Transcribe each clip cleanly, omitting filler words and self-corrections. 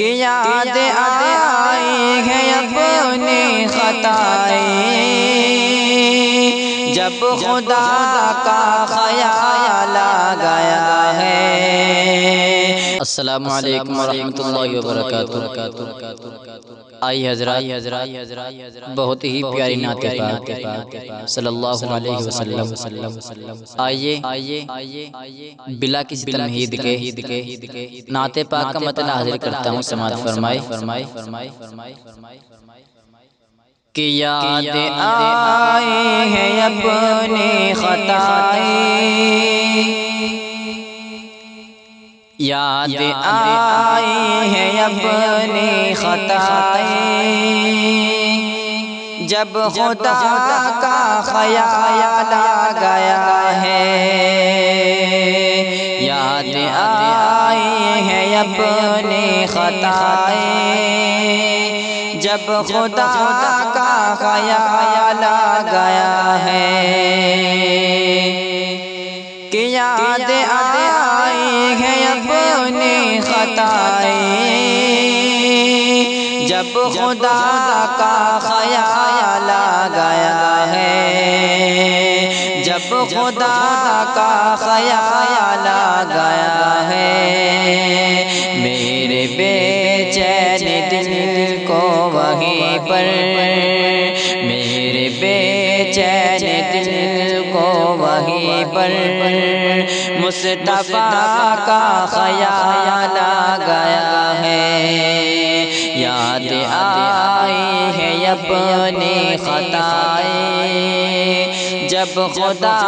کہ یاد آئی ہے اپنی خطائیں جب خدا کا خیال آ گیا ہے۔ السلام علیکم ورحمۃ اللہ وبرکاتہ۔ آئی حضرات بہت ہی پیاری نعت پاک صلی اللہ علیہ وسلم، آئیے بلا کسی تمہید کے نعت پاک کا متن حاضر کرتا ہوں، سماعت فرمائے۔ کہ یاد آئی ہے اپنی خطائیں، یاد آئی ہے اپنی خطائیں جب خدا کا خیال آ گیا ہے۔ یاد آئی ہے اپنی خطائیں جب خدا کا خیال آ گیا ہے۔ کہ یاد آئی ہے اپنی خطائیں جب خدا کا خیال آ گیا ہے، جب خدا کا خیال آ گیا ہے۔ میرے بے چین دل کو وہیں پر، میرے بے چین دل کو وہیں پر مصطفیٰ کا خیال آ گیا ہے۔ یاد آئی ہے اپنی خطائیں جب خدا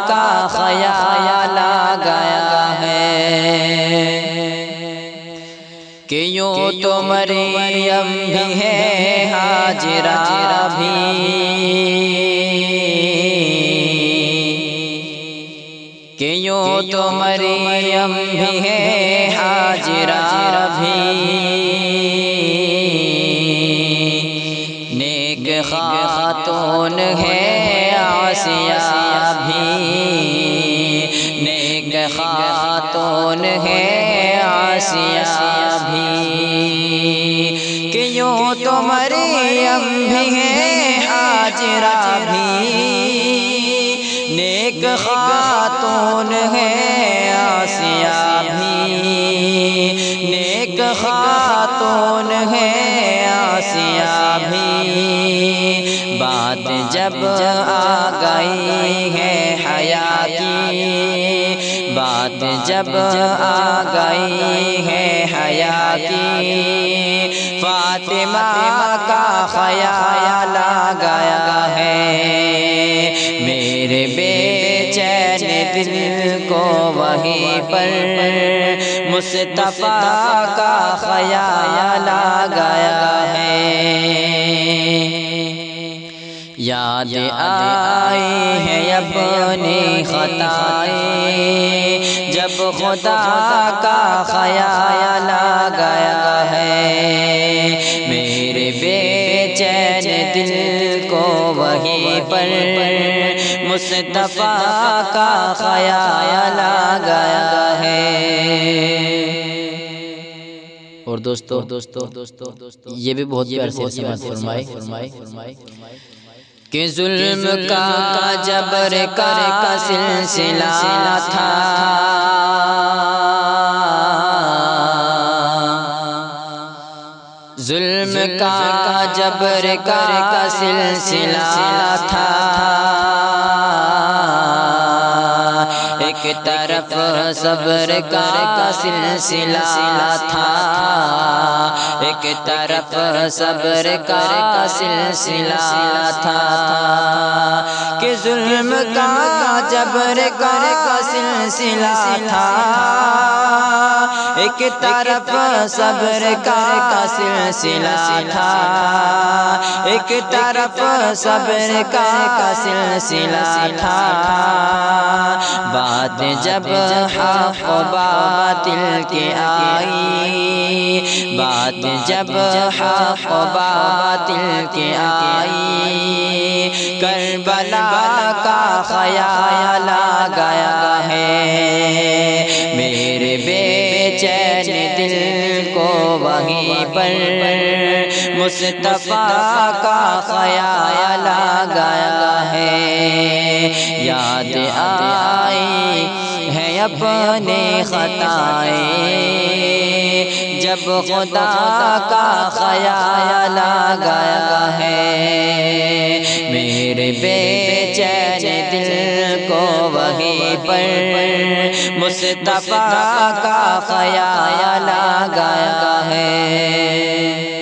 کا خیال آ گیا ہے۔ کہ یوں تو مریم بھی ہے ہاجرہ بھی، کہ یوں تو مریم بھی ہے ہاجرہ بھی، نیک خاتون ہے آسیہ بھی، نیک خاتون ہے آسیہ بھی۔ کہ یوں تو مریم بھی ہے ہاجرہ بھی، نیک خاتون ہے آسیہ بھی، نیک خاتون ہے آسیہ بھی۔ بات جب آ گئی ہے حیا کی، بات جب آ گئی ہے حیا کی، فاطمہ کا خیال آ گیا ہے۔ میرے بے چین دل کو وہیں پر مصطفیٰ کا خیال آ گیا ہے۔ یاد آئی ہے اپنی خطائیں جب خدا کا خیال آ گیا ہے۔ میرے بے چین دل کو وہیں پر مصطفیٰ کا خیال آ گیا ہے۔ اور دوستو یہ بھی بہت پیار سے سماعت فرمائے کہ ظلم کا جبر کا سلسلہ تھا، ظلم کا جبر کا سلسلہ تھا، ایک طرف صبر کا سلسلہ تھا، ایک طرف صبر کا سلسلہ تھا۔ کہ ظلم کا جبر کا سلسلہ تھا، ایک طرف صبر کا سلسلہ تھا، ایک طرف صبر کا سلسلہ تھا۔ بات جب حق و باطل کی آئی، بات جب حق و باطل کی آئی، کربلا کا خیال آ گیا ہے۔ میرے بے چین دل کو وہیں وہیں پر مصطفیٰ کا خیال آ گیا ہے، یاد آئی ہے اپنی خطائیں جب خدا کا خیال آ گیا ہے، میرے بے چین دل کو وہیں پر مصطفیٰ کا خیال آ گیا ہے۔